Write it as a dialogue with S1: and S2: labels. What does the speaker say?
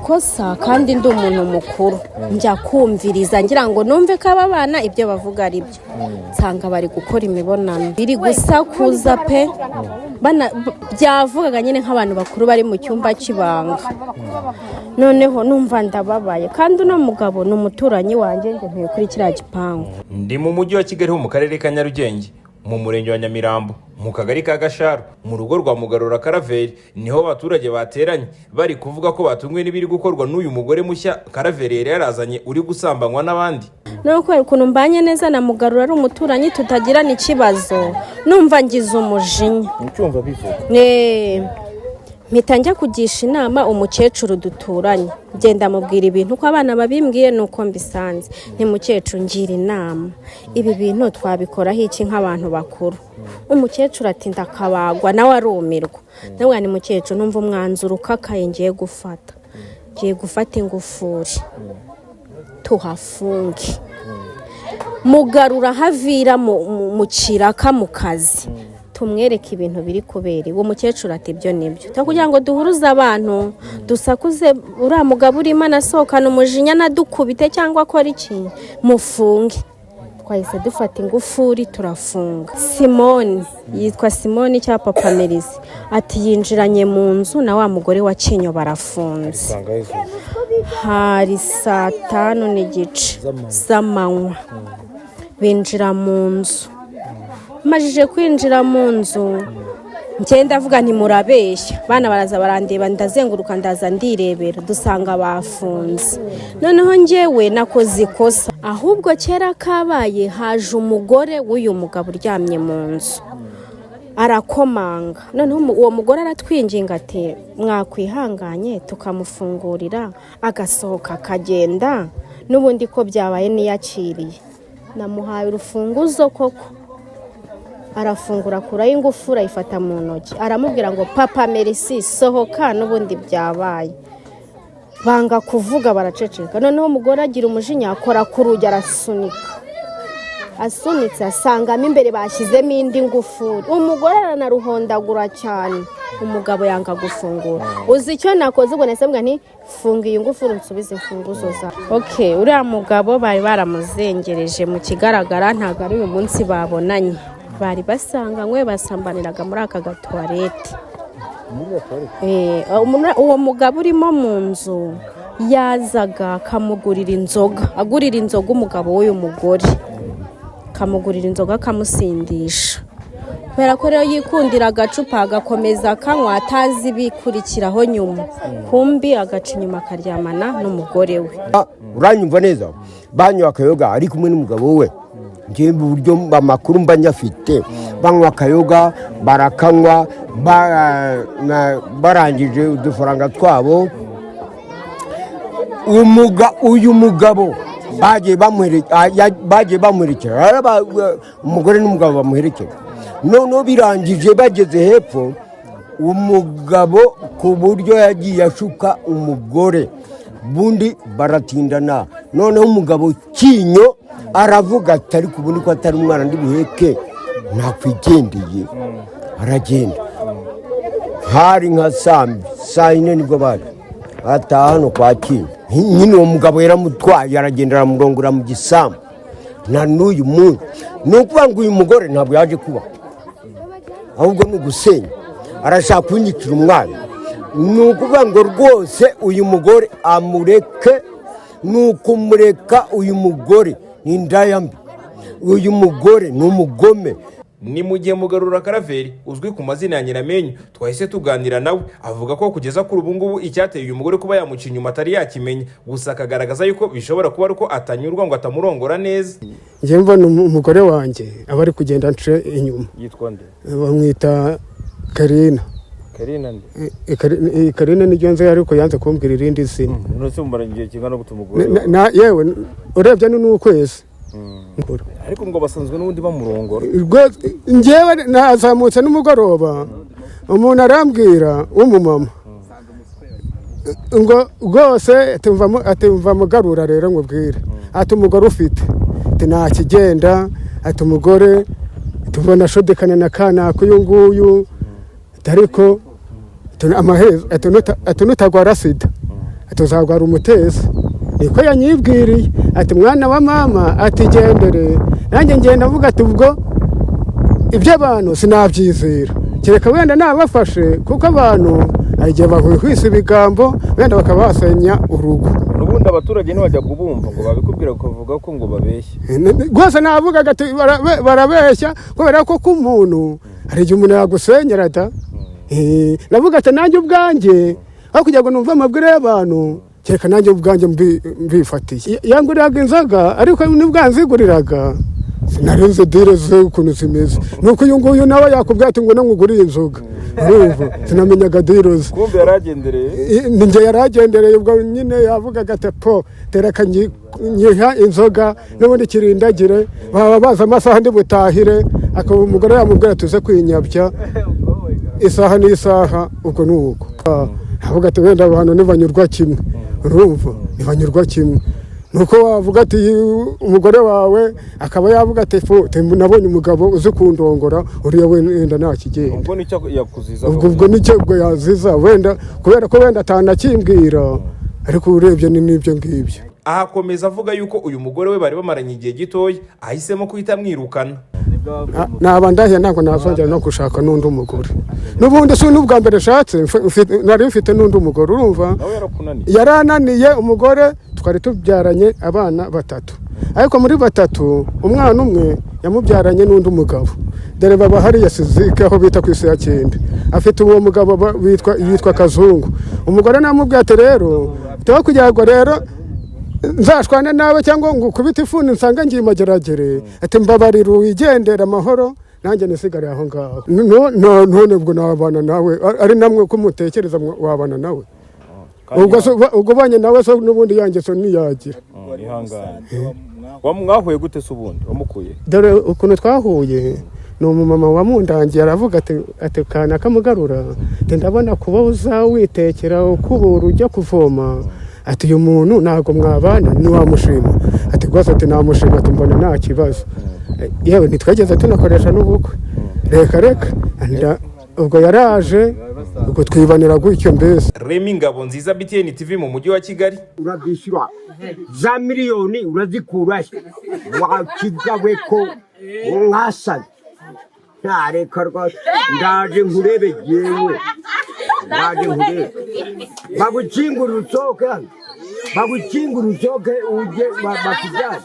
S1: kosa kandi ndi umuntu mukuru njya kumviriza ngira ngo numve ko aba bana ibyo bavuga ari byo nsanga bari gukora imibonano biri gusakuza pe byavugaga nyine nk'abantu bakuru bari mu cyumba cy'ibanga noneho numva ndababaye kandi uno mugabo ni umuturanyi wanjye ngo ntuye kuri kiriya gipangu.
S2: Ndi mu mujyi wa Kigali ho mu karere ka Nyarugenge mu murenge wa Nyamirambo mu kagari ka Gasharu mu rugo rwa Mugarura Karaveri niho abaturage bateranye bari kuvuga ko batungwe n'ibiri gukorwa n'uyu mugore mushya Karaveri yari yarazanye uri gusambanywa n'abandi.
S1: Nuko ukuntu mbanye neza na Mugarura ari umuturanyi tutagirana ikibazo numva ngize umujinya.
S2: Ucyumva bivuga
S1: mpita njya kugisha inama umukecuru duturanye ngenda mubwira ibintu ko abana babimbwiye nuko mbisanze ni mukecuru ngira inama ibi bintu twabikoraho iki nk'abantu bakuru. Umukecuru ati ndakabagwa nawe arumirwa nawe ni mukecuru numva umwanzuro ukakaye ngiye gufata ingufuri tuhafunge Mugarura havira mu kiraka mu kazi tumwereke ibintu biri kubera uwo mukecuru ati ibyo nibyo kugira ngo duhuruze abantu dusakuze uriya mugabo urimo anasohokana umujinya nadukubite cyangwa akora iki mufunge. Twahise dufata ingufuri turafunga. Simoni yitwa Simoni cya Papa Merizi ati yinjiranye mu nzu na wa mugore wa Kinyo barafunze. Hari 5:30 z'amanywa binjira mu nzu. Majije kwinjira mu nzu ngenda avuga nti murabeshya bana baraza barandeba ndazenguruka ndaza ndirebera dusanga bafunze. Noneho ngewe nakoze ikosa ahubwo kera kabaye haje umugore w'uyu mugabo uryamye mu nzu arakomanga. Noneho uwo mugore aratwinginga ati mwakwihanganye tukamufungurira agasohoka akagenda n'ubundi ko byabaye niyakiriye. Namuhaye urufunguzo koko arafungura kura y'ingufura ayifata mu ntoki aramubwira ngo Papa Merci sohoka n'ubundi byabaye. Banga kuvuga baraceceka. Noneho umugore agira umujinya akora ku rugi arasunika asunitse asangamo imbere bashyizemo indi ngufuri. Umugore aranaruhondagura cyane umugabo yanga gufungura. Uzi icyo nakoze ubwo nese mbwa nti funga iyi ngufuri nsubize imfunguzo za. Uriya mugabo bari baramuzengereje mu kigaragara ntago ari uyu munsi babonanye bari basanganywe basambaniraga muri aka gatoilette. Uwo mugabo urimo mu nzu yazaga kamugurira inzoga agurira inzoga umugabo w'uyu mugore kamugurira inzoga kamusindisha kubera ko rero yikundira agacupa agakomeza akanywa atazi bikurikiraho nyuma kumbi agaca inyuma akaryamana n'umugore we.
S3: Uranyumva neza banywa akayoga ari kumwe n'umugabo we ngiye mu buryo amakuru mba nyafite banywa akayoga barakanywa barangije udufaranga twabo. Uyu mugabo bagiye bamuherekera umugore n'umugabo bamuherekera. Noneho birangije bageze hepfo umugabo ku buryo yagiye ashuka umugore bundi baratindana. Noneho umugabo Kinyo aravuga ati ariko ubundi ko atari umwana ndi buheke nakwigendeye aragenda. Hari nka saa 4 nibwo bari ataha hano kwa Kinyo. Nyine uwo mugabo yaramutwaye aragenda aramurongora mu gisambu na n'uyu munsi. Nukuvuga ngo uyu mugore ntabwo yaje kuba ahubwo ni ugusenya arashaka kunyikira umwana. Nukuvuga ngo rwose uyu mugore amureke nukumureka. Uyu mugore ni indayambi uyu mugore ni umugome.
S2: Ni mu gihe Mugarura Karaveri uzwi ku mazina ya Nyiramenyo twahise tuganira nawe avuga ko kugeza kuri ubu ngubu icyateye uyu mugore kuba yamuca inyuma atari yakimenya gusa akagaragaza yuko bishobora kuba ari uko atanyurwa ngo atamurongora neza.
S4: Njye mbona umugore wanjye aba ari kugenda nce inyuma.
S2: Yitwa nde?
S4: Bamwita Karina.
S2: Karina nde?
S4: Karina ni jonze ariko yanze kumbwira irindi zina.
S2: Nose mumarangiye kingana gute umugore?
S4: Yewe urebye n'ukwezi.
S2: Ariko ngo basanzwe n'ubundi bamurongora.
S4: Njyewe nazamutse n'umugoroba umuntu arambwira umumama ngo rwose atumva Mugarura rero ngubwire ati umugore ufite ati nta kigenda ati umugore tubona shodekane na kana kuyu nguyu ariko amahezo ati nutagwara sida ati uzagwara umutezi niko yanyibwiriye ati mwana wa mama ati gendere nanjye ngenda mvuga ati ubwo iby'abantu sinabyizera kereka wenda nabafashe kuko abantu hari igihe bahwihwisa ibigambo wenda bakaba basenya urugo
S2: n'ubundi abaturage ntibajya kubumva ngo babikubwira kuvuga ko ngo babeshye
S4: rwose navugaga ati barabeshya kubera ko k'umuntu hari igihe umuntu yagusenyera da navuga ati nanjye ubwanjye aho kugira ngo numve amabwire y'abantu kereka nanjye ubwanjye mbifatiye yanguriraga inzoga ariko nibwanziguriraga sinarinze dire ze ukuntu zimeze nuko uyu nguyu nawe yakubwira ati ngo namuguriye inzoga urumva sinamenyaga dire ze
S2: kumbe yaragendereye
S4: ninjye yaragendereye ubwo nyine yavugaga ati po tereka nyiha inzoga n'ubundi kirindagire baba baza amasaha ndi butahire akaba umugore yamubwira tuze kwinyabya isaha n'isaha ubwo nuko avuga ati wenda abantu ntibanyurwa kimwe urumva ntibanyurwa kimwe nuko wavuga ati umugore wawe akaba yavuga ati nabonye umugabo uzi kundongora uriya wenda nta kigenda
S2: ubwo nicyo yakuziza
S4: ubwo nicyo yaziza wenda kubera ko wenda atanakimbwira ariko urebye ni n'ibyo ngibyo
S2: ahakomeza avuga yuko uyu mugore we bari bamaranye igihe gitoya ahisemo kuhita amwirukana
S4: nabandahiye ntabwo nazongera no gushaka n'undi mugore n'ubundi si n'ubwa mbere nshatse nari mfite n'undi mugore urumva yarananiye umugore twari tubyaranye abana 3 ariko muri 3 umwana umwe yamubyaranye n'undi mugabo dore baba hariya Sizike aho bita ku isi ya 9 afite uwo mugabo yitwa Kazungu umugore namubwiye ati rero tewe kugira ngo rero nzashwana nawe cyangwa ngo ukubite ifuni nsanga ngiye mageragere ati mbabarira wigendera amahoro nanjye nisigare aho ngaho none ubwo nabana nawe ari namwe ko mutekereza wabana nawe ubwo banye nawe so n'ubundi yanjye so niyagira
S2: mwahuye gute se ubundi wamukuye
S4: dore ukuntu twahuye ni umumama wamundangiye aravuga ati kana kamugarura ndabona kuba uzawitekera ukubura ujya kuvoma ati uyu muntu ntabwo mwabana ntiwamushima ati rwose ati namushima ati mbona nta kibazo yewe ntitwageze tunakoresha n'ubukwe reka ubwo yaraje ubwo twibanira gutyo mbese
S2: Remy Ngabonziza BTN TV mu mujyi wa Kigali
S3: urabishyura za miliyoni urazikura wakibyawe ko mwasanye ntareka rwose ndaje nkurebe yewe ndaje nkurebe bagukingura usohoke uje bakujyane